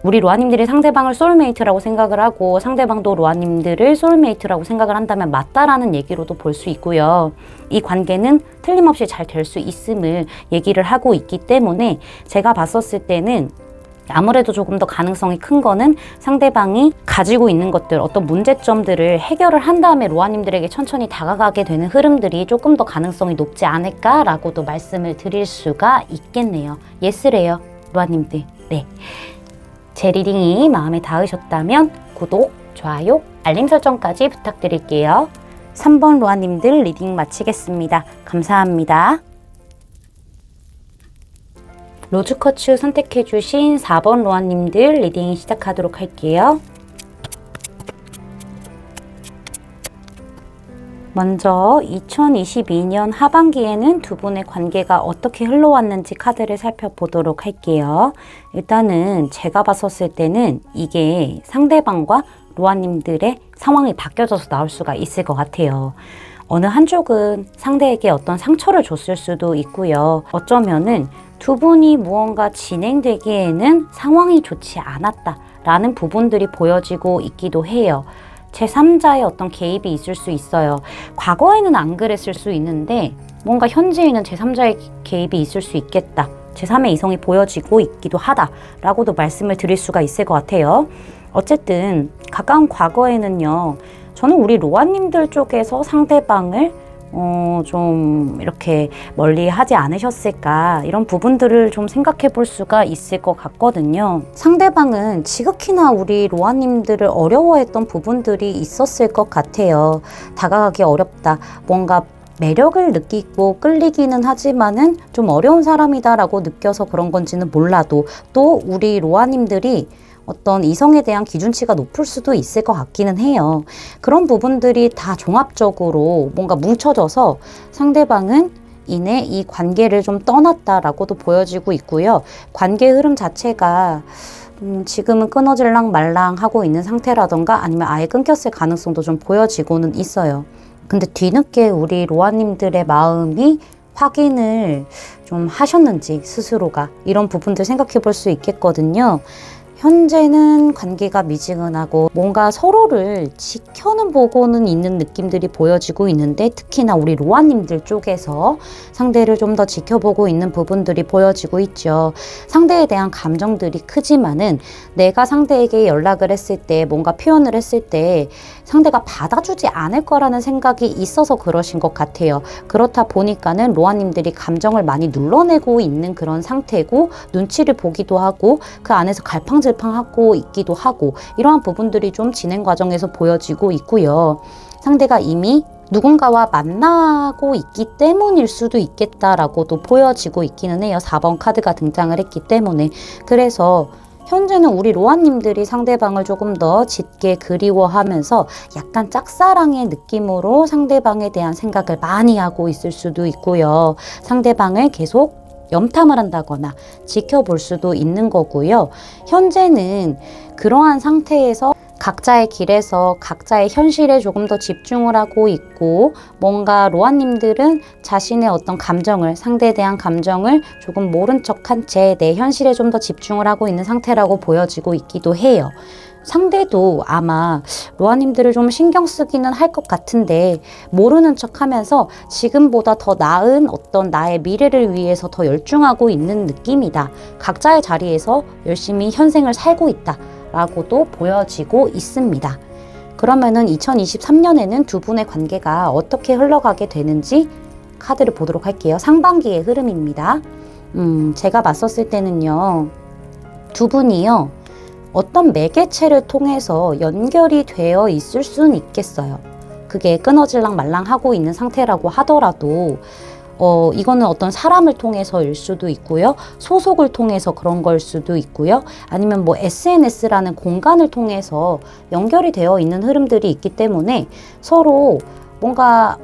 우리 로아님들이 상대방을 소울메이트라고 생각을 하고 상대방도 로아님들을 소울메이트라고 생각을 한다면 맞다라는 얘기로도 볼 수 있고요. 이 관계는 틀림없이 잘 될 수 있음을 얘기를 하고 있기 때문에 제가 봤었을 때는 아무래도 조금 더 가능성이 큰 거는 상대방이 가지고 있는 것들, 어떤 문제점들을 해결을 한 다음에 로아님들에게 천천히 다가가게 되는 흐름들이 조금 더 가능성이 높지 않을까라고도 말씀을 드릴 수가 있겠네요. 예스래요, 로아님들. 네. 제 리딩이 마음에 닿으셨다면 구독, 좋아요, 알림 설정까지 부탁드릴게요. 3번 로아님들 리딩 마치겠습니다. 감사합니다. 로즈커츠 선택해주신 4번 로아님들 리딩 시작하도록 할게요. 먼저 2022년 하반기에는 두 분의 관계가 어떻게 흘러왔는지 카드를 살펴보도록 할게요. 일단은 제가 봤었을 때는 이게 상대방과 로아님들의 상황이 바뀌어져서 나올 수가 있을 것 같아요. 어느 한쪽은 상대에게 어떤 상처를 줬을 수도 있고요. 어쩌면은 두 분이 무언가 진행되기에는 상황이 좋지 않았다라는 부분들이 보여지고 있기도 해요. 제3자의 어떤 개입이 있을 수 있어요. 과거에는 안 그랬을 수 있는데 뭔가 현재에는 제3자의 개입이 있을 수 있겠다. 제3의 이성이 보여지고 있기도 하다라고도 말씀을 드릴 수가 있을 것 같아요. 어쨌든 가까운 과거에는요. 저는 우리 로아님들 쪽에서 상대방을 좀 이렇게 멀리 하지 않으셨을까 이런 부분들을 좀 생각해 볼 수가 있을 것 같거든요. 상대방은 지극히나 우리 로아님들을 어려워했던 부분들이 있었을 것 같아요. 다가가기 어렵다. 뭔가 매력을 느끼고 끌리기는 하지만은 좀 어려운 사람이다라고 느껴서 그런 건지는 몰라도 또 우리 로아님들이 어떤 이성에 대한 기준치가 높을 수도 있을 것 같기는 해요. 그런 부분들이 다 종합적으로 뭔가 뭉쳐져서 상대방은 이내 이 관계를 좀 떠났다라고도 보여지고 있고요. 관계 흐름 자체가 지금은 끊어질랑 말랑 하고 있는 상태라던가 아니면 아예 끊겼을 가능성도 좀 보여지고는 있어요. 근데 뒤늦게 우리 로아님들의 마음이 확인을 좀 하셨는지 스스로가 이런 부분들 생각해 볼 수 있겠거든요. 현재는 관계가 미지근하고 뭔가 서로를 지켜는 보고는 있는 느낌들이 보여지고 있는데, 특히나 우리 로아님들 쪽에서 상대를 좀 더 지켜보고 있는 부분들이 보여지고 있죠. 상대에 대한 감정들이 크지만은 내가 상대에게 연락을 했을 때, 뭔가 표현을 했을 때 상대가 받아주지 않을 거라는 생각이 있어서 그러신 것 같아요. 그렇다 보니까는 로아님들이 감정을 많이 눌러내고 있는 그런 상태고, 눈치를 보기도 하고 그 안에서 갈팡질팡하고 있기도 하고, 이러한 부분들이 좀 진행 과정에서 보여지고 있고요. 상대가 이미 누군가와 만나고 있기 때문일 수도 있겠다라고도 보여지고 있기는 해요. 4번 카드가 등장을 했기 때문에. 그래서 현재는 우리 로아님들이 상대방을 조금 더 짙게 그리워하면서 약간 짝사랑의 느낌으로 상대방에 대한 생각을 많이 하고 있을 수도 있고요. 상대방을 계속 염탐을 한다거나 지켜볼 수도 있는 거고요. 현재는 그러한 상태에서 각자의 길에서 각자의 현실에 조금 더 집중을 하고 있고, 뭔가 로아님들은 자신의 어떤 감정을, 상대에 대한 감정을 조금 모른 척한 채 내 현실에 좀 더 집중을 하고 있는 상태라고 보여지고 있기도 해요. 상대도 아마 로아님들을 좀 신경 쓰기는 할 것 같은데, 모르는 척 하면서 지금보다 더 나은 어떤 나의 미래를 위해서 더 열중하고 있는 느낌이다. 각자의 자리에서 열심히 현생을 살고 있다 라고도 보여지고 있습니다. 그러면은 2023년에는 두 분의 관계가 어떻게 흘러가게 되는지 카드를 보도록 할게요. 상반기의 흐름입니다. 제가 맞섰을 때는요, 두 분이요, 어떤 매개체를 통해서 연결이 되어 있을 수는 있겠어요. 그게 끊어질랑 말랑 하고 있는 상태라고 하더라도 이거는 어떤 사람을 통해서일 수도 있고요. 소속을 통해서 그런 걸 수도 있고요. 아니면 뭐 SNS라는 공간을 통해서 연결이 되어 있는 흐름들이 있기 때문에 서로 뭔가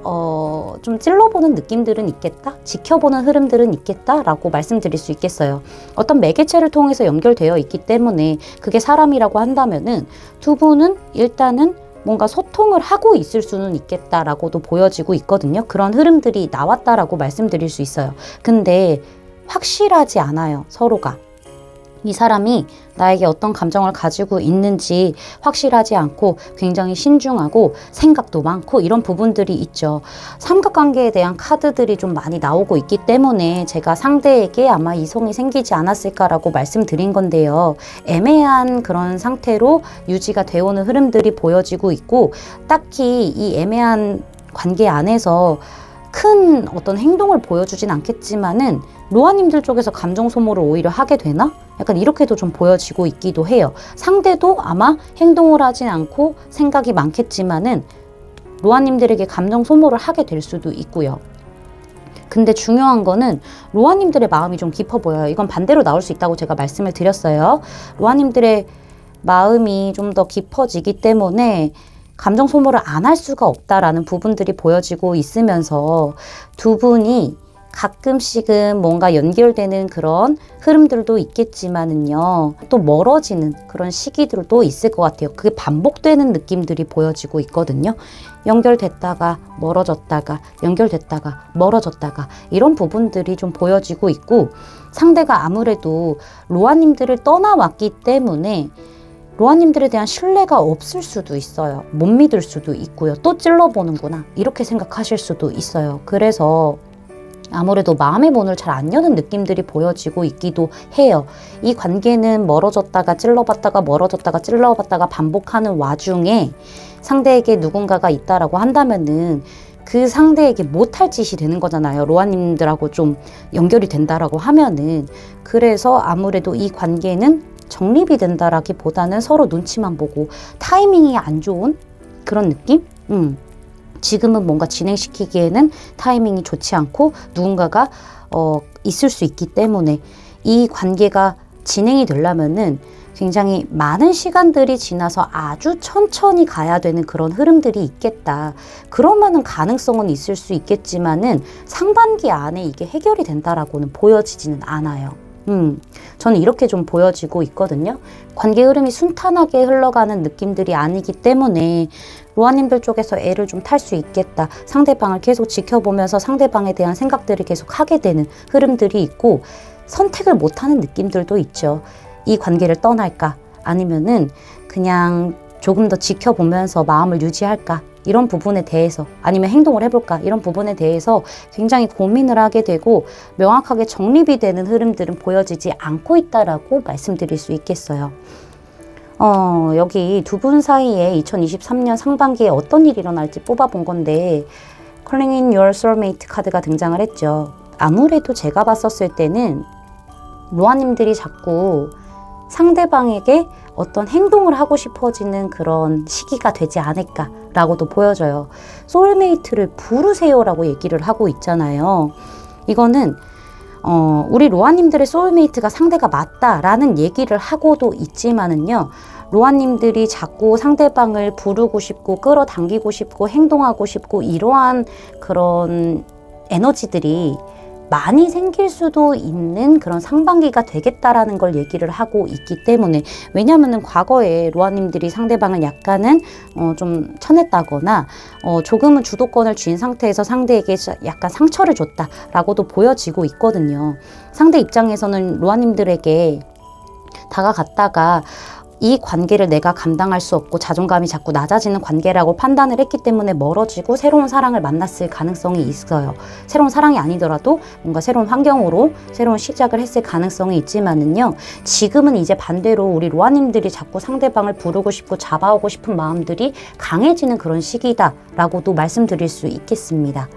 좀 찔러보는 느낌들은 있겠다? 지켜보는 흐름들은 있겠다라고 말씀드릴 수 있겠어요. 어떤 매개체를 통해서 연결되어 있기 때문에 그게 사람이라고 한다면은 두 분은 일단은 뭔가 소통을 하고 있을 수는 있겠다라고도 보여지고 있거든요. 그런 흐름들이 나왔다라고 말씀드릴 수 있어요. 근데 확실하지 않아요, 서로가. 이 사람이 나에게 어떤 감정을 가지고 있는지 확실하지 않고 굉장히 신중하고 생각도 많고 이런 부분들이 있죠. 삼각관계에 대한 카드들이 좀 많이 나오고 있기 때문에 제가 상대에게 아마 이성이 생기지 않았을까라고 말씀드린 건데요. 애매한 그런 상태로 유지가 되어오는 흐름들이 보여지고 있고, 딱히 이 애매한 관계 안에서 큰 어떤 행동을 보여주진 않겠지만은 로아님들 쪽에서 감정 소모를 오히려 하게 되나? 약간 이렇게도 좀 보여지고 있기도 해요. 상대도 아마 행동을 하진 않고 생각이 많겠지만은 로아님들에게 감정 소모를 하게 될 수도 있고요. 근데 중요한 거는 로아님들의 마음이 좀 깊어 보여요. 이건 반대로 나올 수 있다고 제가 말씀을 드렸어요. 로아님들의 마음이 좀 더 깊어지기 때문에 감정 소모를 안 할 수가 없다라는 부분들이 보여지고 있으면서 두 분이 가끔씩은 뭔가 연결되는 그런 흐름들도 있겠지만은요, 또 멀어지는 그런 시기들도 있을 것 같아요. 그게 반복되는 느낌들이 보여지고 있거든요. 연결됐다가 멀어졌다가 연결됐다가 멀어졌다가 이런 부분들이 좀 보여지고 있고, 상대가 아무래도 로아님들을 떠나왔기 때문에 로아님들에 대한 신뢰가 없을 수도 있어요. 못 믿을 수도 있고요. 또 찔러보는구나 이렇게 생각하실 수도 있어요. 그래서 아무래도 마음의 문을 잘 안 여는 느낌들이 보여지고 있기도 해요. 이 관계는 멀어졌다가 찔러봤다가 멀어졌다가 찔러봤다가 반복하는 와중에 상대에게 누군가가 있다라고 한다면은 그 상대에게 못할 짓이 되는 거잖아요. 로아님들하고 좀 연결이 된다라고 하면은. 그래서 아무래도 이 관계는 정립이 된다라기보다는 서로 눈치만 보고 타이밍이 안 좋은 그런 느낌? 지금은 뭔가 진행시키기에는 타이밍이 좋지 않고 누군가가 있을 수 있기 때문에 이 관계가 진행이 되려면은 굉장히 많은 시간들이 지나서 아주 천천히 가야 되는 그런 흐름들이 있겠다. 그러면은 가능성은 있을 수 있겠지만은 상반기 안에 이게 해결이 된다라고는 보여지지는 않아요. 저는 이렇게 좀 보여지고 있거든요. 관계 흐름이 순탄하게 흘러가는 느낌들이 아니기 때문에 로아님들 쪽에서 애를 좀 탈 수 있겠다. 상대방을 계속 지켜보면서 상대방에 대한 생각들을 계속 하게 되는 흐름들이 있고, 선택을 못하는 느낌들도 있죠. 이 관계를 떠날까? 아니면은 그냥 조금 더 지켜보면서 마음을 유지할까? 이런 부분에 대해서 아니면 행동을 해볼까? 이런 부분에 대해서 굉장히 고민을 하게 되고 명확하게 정립이 되는 흐름들은 보여지지 않고 있다라고 말씀드릴 수 있겠어요. 여기 두 분 사이에 2023년 상반기에 어떤 일이 일어날지 뽑아본 건데 Calling in your soulmate 카드가 등장을 했죠. 아무래도 제가 봤었을 때는 로아님들이 자꾸 상대방에게 어떤 행동을 하고 싶어지는 그런 시기가 되지 않을까라고도 보여져요. 소울메이트를 부르세요라고 얘기를 하고 있잖아요. 이거는 우리 로아님들의 소울메이트가 상대가 맞다라는 얘기를 하고도 있지만은요. 로아님들이 자꾸 상대방을 부르고 싶고 끌어당기고 싶고 행동하고 싶고 이러한 그런 에너지들이 많이 생길 수도 있는 그런 상반기가 되겠다라는 걸 얘기를 하고 있기 때문에 왜냐하면은 과거에 로아님들이 상대방을 약간은 좀 쳐냈다거나 조금은 주도권을 쥔 상태에서 상대에게 약간 상처를 줬다라고도 보여지고 있거든요. 상대 입장에서는 로아님들에게 다가갔다가 이 관계를 내가 감당할 수 없고 자존감이 자꾸 낮아지는 관계라고 판단을 했기 때문에 멀어지고 새로운 사랑을 만났을 가능성이 있어요. 새로운 사랑이 아니더라도 뭔가 새로운 환경으로 새로운 시작을 했을 가능성이 있지만은요. 지금은 이제 반대로 우리 로아님들이 자꾸 상대방을 부르고 싶고 잡아오고 싶은 마음들이 강해지는 그런 시기다라고도 말씀드릴 수 있겠습니다.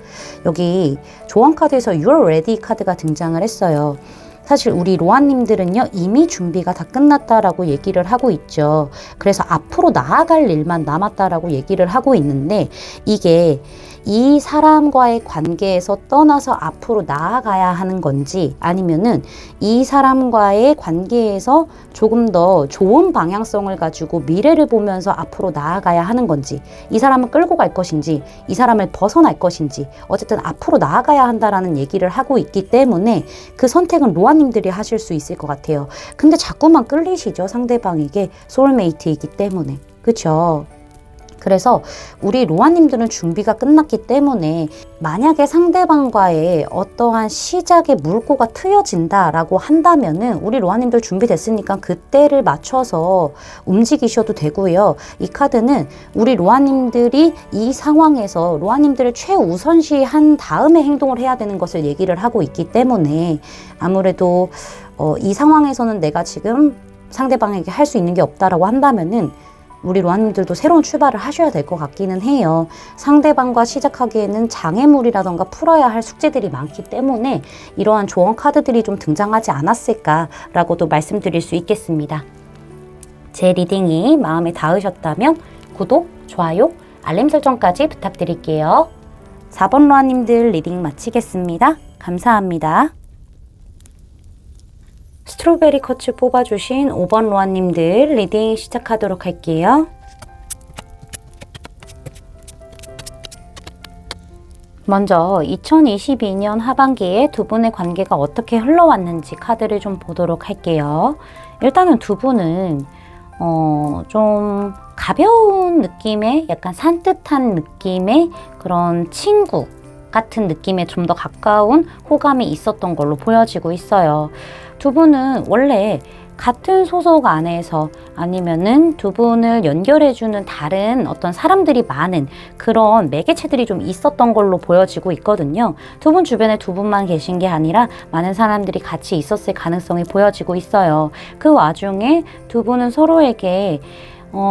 여기 조언 카드에서 You're ready 카드가 등장을 했어요. 사실 우리 로아님들은요 이미 준비가 다 끝났다라고 얘기를 하고 있죠. 그래서 앞으로 나아갈 일만 남았다라고 얘기를 하고 있는데 이게 이 사람과의 관계에서 떠나서 앞으로 나아가야 하는 건지 아니면은 이 사람과의 관계에서 조금 더 좋은 방향성을 가지고 미래를 보면서 앞으로 나아가야 하는 건지 이 사람을 끌고 갈 것인지 이 사람을 벗어날 것인지 어쨌든 앞으로 나아가야 한다라는 얘기를 하고 있기 때문에 그 선택은 로아님들이 하실 수 있을 것 같아요. 근데 자꾸만 끌리시죠. 상대방에게 소울메이트이기 때문에. 그쵸? 그래서 우리 로아님들은 준비가 끝났기 때문에 만약에 상대방과의 어떠한 시작의 물꼬가 트여진다라고 한다면은 우리 로아님들 준비됐으니까 그때를 맞춰서 움직이셔도 되고요. 이 카드는 우리 로아님들이 이 상황에서 로아님들을 최우선시한 다음에 행동을 해야 되는 것을 얘기를 하고 있기 때문에 아무래도 이 상황에서는 내가 지금 상대방에게 할 수 있는 게 없다라고 한다면은 우리 로아님들도 새로운 출발을 하셔야 될 것 같기는 해요. 상대방과 시작하기에는 장애물이라던가 풀어야 할 숙제들이 많기 때문에 이러한 조언 카드들이 좀 등장하지 않았을까라고도 말씀드릴 수 있겠습니다. 제 리딩이 마음에 닿으셨다면 구독, 좋아요, 알림 설정까지 부탁드릴게요. 4번 로아님들 리딩 마치겠습니다. 감사합니다. 스트로베리 컷츠 뽑아주신 5번 로아님들 리딩 시작하도록 할게요. 먼저 2022년 하반기에 두 분의 관계가 어떻게 흘러왔는지 카드를 좀 보도록 할게요. 일단은 두 분은 좀 가벼운 느낌의 약간 산뜻한 느낌의 그런 친구 같은 느낌에 좀 더 가까운 호감이 있었던 걸로 보여지고 있어요. 두 분은 원래 같은 소속 안에서 아니면은 두 분을 연결해주는 다른 어떤 사람들이 많은 그런 매개체들이 좀 있었던 걸로 보여지고 있거든요. 두 분 주변에 두 분만 계신 게 아니라 많은 사람들이 같이 있었을 가능성이 보여지고 있어요. 그 와중에 두 분은 서로에게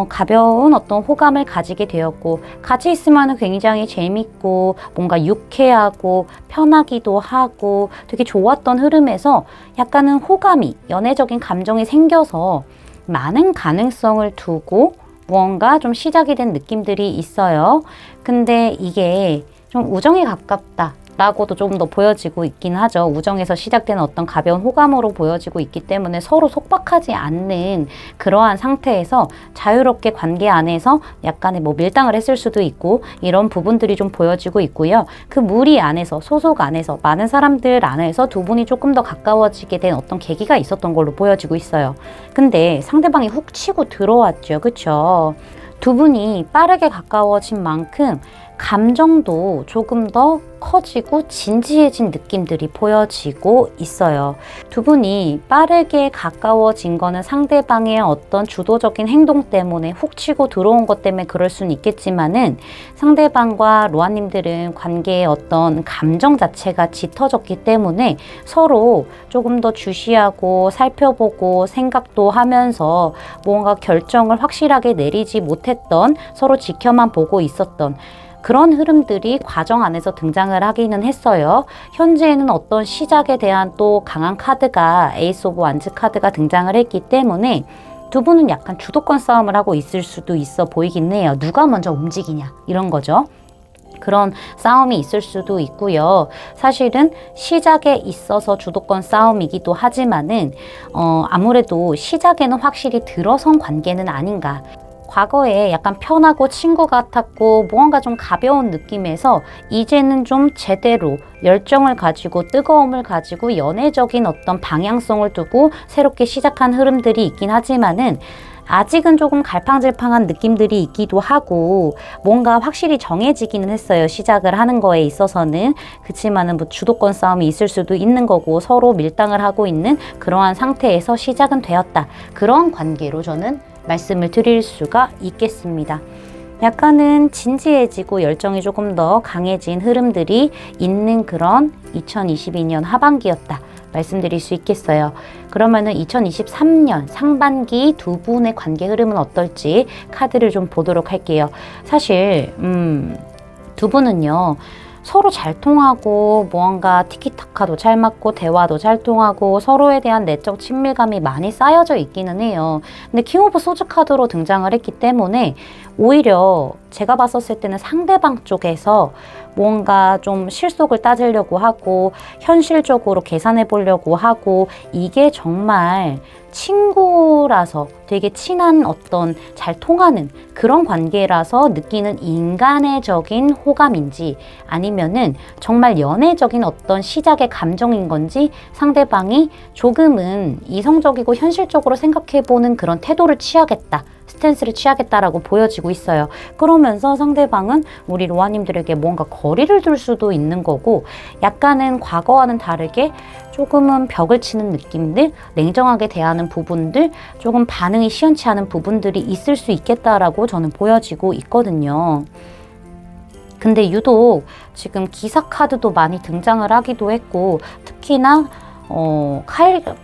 가벼운 어떤 호감을 가지게 되었고 같이 있으면 굉장히 재밌고 뭔가 유쾌하고 편하기도 하고 되게 좋았던 흐름에서 약간은 호감이 연애적인 감정이 생겨서 많은 가능성을 두고 무언가 좀 시작이 된 느낌들이 있어요. 근데 이게 좀 우정에 가깝다 라고도 좀 더 보여지고 있긴 하죠. 우정에서 시작되는 어떤 가벼운 호감으로 보여지고 있기 때문에 서로 속박하지 않는 그러한 상태에서 자유롭게 관계 안에서 약간의 밀당을 했을 수도 있고 이런 부분들이 좀 보여지고 있고요. 그 무리 안에서 소속 안에서 많은 사람들 안에서 두 분이 조금 더 가까워지게 된 어떤 계기가 있었던 걸로 보여지고 있어요. 근데 상대방이 훅 치고 들어왔죠. 그쵸? 두 분이 빠르게 가까워진 만큼 감정도 조금 더 커지고 진지해진 느낌들이 보여지고 있어요. 두 분이 빠르게 가까워진 거는 상대방의 어떤 주도적인 행동 때문에 훅 치고 들어온 것 때문에 그럴 수는 있겠지만은, 상대방과 로아님들은 관계의 어떤 감정 자체가 짙어졌기 때문에 서로 조금 더 주시하고 살펴보고 생각도 하면서 뭔가 결정을 확실하게 내리지 못했던, 서로 지켜만 보고 있었던 그런 흐름들이 과정 안에서 등장을 하기는 했어요. 현재에는 어떤 시작에 대한 또 강한 카드가 에이스 오브 완즈 카드가 등장을 했기 때문에 두 분은 약간 주도권 싸움을 하고 있을 수도 있어 보이긴 해요. 누가 먼저 움직이냐 이런 거죠. 그런 싸움이 있을 수도 있고요. 사실은 시작에 있어서 주도권 싸움이기도 하지만은 아무래도 시작에는 확실히 들어선 관계는 아닌가. 과거에 약간 편하고 친구 같았고 무언가 좀 가벼운 느낌에서 이제는 좀 제대로 열정을 가지고 뜨거움을 가지고 연애적인 어떤 방향성을 두고 새롭게 시작한 흐름들이 있긴 하지만은, 아직은 조금 갈팡질팡한 느낌들이 있기도 하고 뭔가 확실히 정해지기는 했어요. 시작을 하는 거에 있어서는. 그치만은 뭐 주도권 싸움이 있을 수도 있는 거고 서로 밀당을 하고 있는 그러한 상태에서 시작은 되었다. 그런 관계로 저는 말씀을 드릴 수가 있겠습니다. 약간은 진지해지고 열정이 조금 더 강해진 흐름들이 있는 그런 2022년 하반기였다 말씀드릴 수 있겠어요. 그러면은 2023년 상반기 두 분의 관계 흐름은 어떨지 카드를 좀 보도록 할게요. 사실 두 분은요, 서로 잘 통하고 무언가 티키타카도 잘 맞고 대화도 잘 통하고 서로에 대한 내적 친밀감이 많이 쌓여져 있기는 해요. 근데 킹 오브 소즈 카드로 등장을 했기 때문에 오히려 제가 봤었을 때는 상대방 쪽에서 뭔가 좀 실속을 따지려고 하고 현실적으로 계산해 보려고 하고, 이게 정말 친구라서 되게 친한 어떤 잘 통하는 그런 관계라서 느끼는 인간의적인 호감인지, 아니면은 정말 연애적인 어떤 시작의 감정인 건지 상대방이 조금은 이성적이고 현실적으로 생각해보는 그런 태도를 취하겠다, 스탠스를 취하겠다라고 보여지고 있어요. 그러면서 상대방은 우리 로아님들에게 뭔가 거리를 둘 수도 있는 거고, 약간은 과거와는 다르게 조금은 벽을 치는 느낌들, 냉정하게 대하는 부분들, 조금 반응이 시원치 않은 부분들이 있을 수 있겠다라고 저는 보여지고 있거든요. 근데 유독 지금 기사 카드도 많이 등장을 하기도 했고, 특히나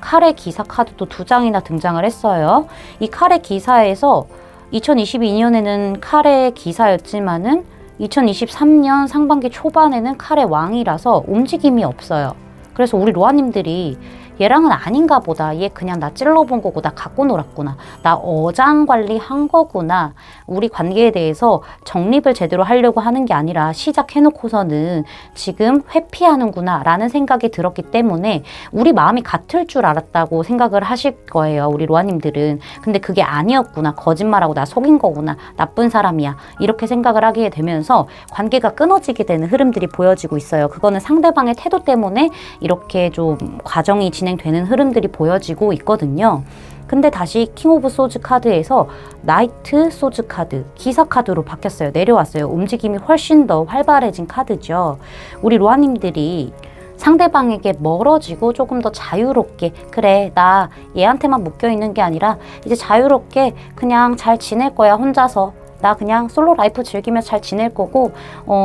칼의 기사 카드도 2장이나 등장을 했어요. 이 칼의 기사에서 2022년에는 칼의 기사였지만은 2023년 상반기 초반에는 칼의 왕이라서 움직임이 없어요. 그래서 우리 로아님들이 얘랑은 아닌가 보다, 얘 그냥 나 찔러본 거고 나 갖고 놀았구나, 나 어장관리한 거구나, 우리 관계에 대해서 정립을 제대로 하려고 하는 게 아니라 시작해놓고서는 지금 회피하는구나 라는 생각이 들었기 때문에 우리 마음이 같을 줄 알았다고 생각을 하실 거예요, 우리 로아님들은. 근데 그게 아니었구나, 거짓말하고 나 속인 거구나, 나쁜 사람이야, 이렇게 생각을 하게 되면서 관계가 끊어지게 되는 흐름들이 보여지고 있어요. 그거는 상대방의 태도 때문에 이렇게 좀 과정이 진행되는 흐름들이 보여지고 있거든요. 근데 다시 킹 오브 소즈 카드에서 나이트 소즈 카드, 기사 카드로 바뀌었어요. 내려왔어요. 움직임이 훨씬 더 활발해진 카드죠. 우리 로아님들이 상대방에게 멀어지고 조금 더 자유롭게, 그래 나 얘한테만 묶여있는 게 아니라 이제 자유롭게 그냥 잘 지낼 거야, 혼자서 나 그냥 솔로 라이프 즐기면서 잘 지낼 거고,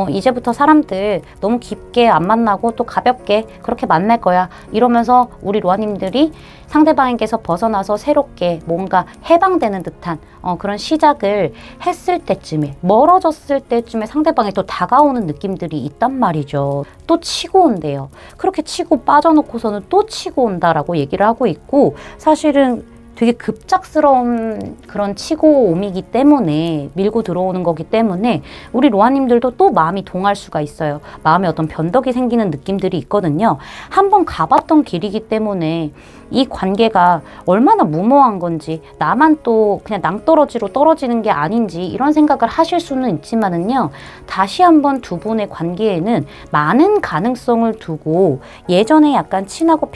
이제부터 사람들 너무 깊게 안 만나고 또 가볍게 그렇게 만날 거야, 이러면서 우리 로아님들이 상대방에게서 벗어나서 새롭게 뭔가 해방되는 듯한 그런 시작을 했을 때쯤에, 멀어졌을 때쯤에 상대방이 또 다가오는 느낌들이 있단 말이죠. 또 치고 온대요. 그렇게 치고 빠져놓고서는 또 치고 온다라고 얘기를 하고 있고, 사실은 되게 급작스러운 그런 치고 옴이기 때문에, 밀고 들어오는 거기 때문에 우리 로아님들도 또 마음이 동할 수가 있어요. 마음에 어떤 변덕이 생기는 느낌들이 있거든요. 한번 가봤던 길이기 때문에 이 관계가 얼마나 무모한 건지, 나만 또 그냥 낭떠러지로 떨어지는 게 아닌지 이런 생각을 하실 수는 있지만은요, 다시 한번 두 분의 관계에는 많은 가능성을 두고 예전에 약간 친하고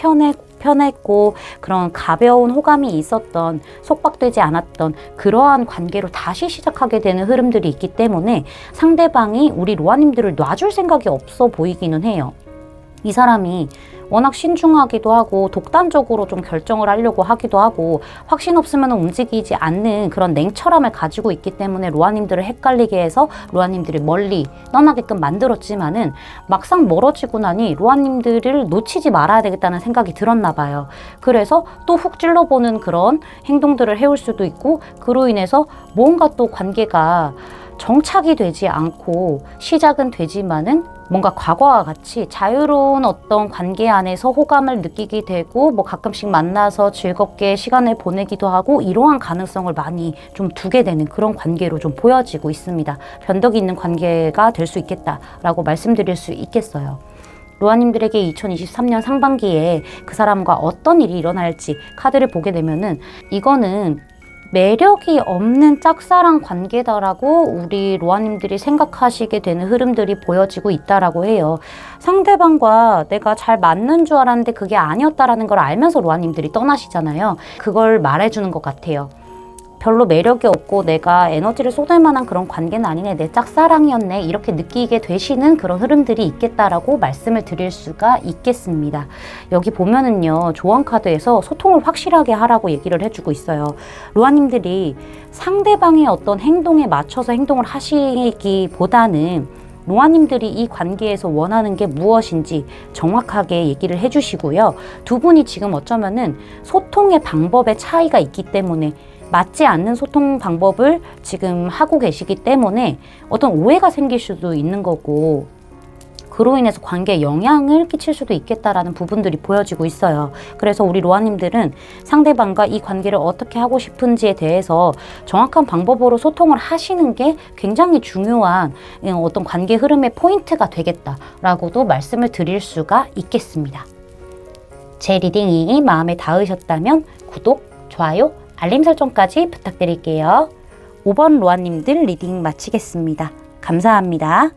편했고 그런 가벼운 호감이 있었던, 속박되지 않았던 그러한 관계로 다시 시작하게 되는 흐름들이 있기 때문에 상대방이 우리 로아님들을 놔줄 생각이 없어 보이기는 해요. 이 사람이 워낙 신중하기도 하고 독단적으로 좀 결정을 하려고 하기도 하고 확신 없으면 움직이지 않는 그런 냉철함을 가지고 있기 때문에 로아님들을 헷갈리게 해서 로아님들을 멀리 떠나게끔 만들었지만은 막상 멀어지고 나니 로아님들을 놓치지 말아야 되겠다는 생각이 들었나 봐요. 그래서 또 훅 찔러보는 그런 행동들을 해올 수도 있고, 그로 인해서 뭔가 또 관계가 정착이 되지 않고 시작은 되지만은 뭔가 과거와 같이 자유로운 어떤 관계 안에서 호감을 느끼게 되고 뭐 가끔씩 만나서 즐겁게 시간을 보내기도 하고 이러한 가능성을 많이 좀 두게 되는 그런 관계로 좀 보여지고 있습니다. 변덕이 있는 관계가 될 수 있겠다라고 말씀드릴 수 있겠어요. 로아님들에게 2023년 상반기에 그 사람과 어떤 일이 일어날지 카드를 보게 되면은 이거는 매력이 없는 짝사랑 관계다라고 우리 로아님들이 생각하시게 되는 흐름들이 보여지고 있다라고 해요. 상대방과 내가 잘 맞는 줄 알았는데 그게 아니었다라는 걸 알면서 로아님들이 떠나시잖아요. 그걸 말해주는 것 같아요. 별로 매력이 없고 내가 에너지를 쏟을 만한 그런 관계는 아니네, 내 짝사랑이었네, 이렇게 느끼게 되시는 그런 흐름들이 있겠다라고 말씀을 드릴 수가 있겠습니다. 여기 보면은요, 조언 카드에서 소통을 확실하게 하라고 얘기를 해주고 있어요. 로아님들이 상대방의 어떤 행동에 맞춰서 행동을 하시기보다는 로아님들이 이 관계에서 원하는 게 무엇인지 정확하게 얘기를 해주시고요. 두 분이 지금 어쩌면은 소통의 방법에 차이가 있기 때문에 맞지 않는 소통 방법을 지금 하고 계시기 때문에 어떤 오해가 생길 수도 있는 거고, 그로 인해서 관계에 영향을 끼칠 수도 있겠다라는 부분들이 보여지고 있어요. 그래서 우리 로아님들은 상대방과 이 관계를 어떻게 하고 싶은지에 대해서 정확한 방법으로 소통을 하시는 게 굉장히 중요한 어떤 관계 흐름의 포인트가 되겠다라고도 말씀을 드릴 수가 있겠습니다. 제 리딩이 마음에 닿으셨다면 구독, 좋아요, 알림 설정까지 부탁드릴게요. 5번 로아님들 리딩 마치겠습니다. 감사합니다.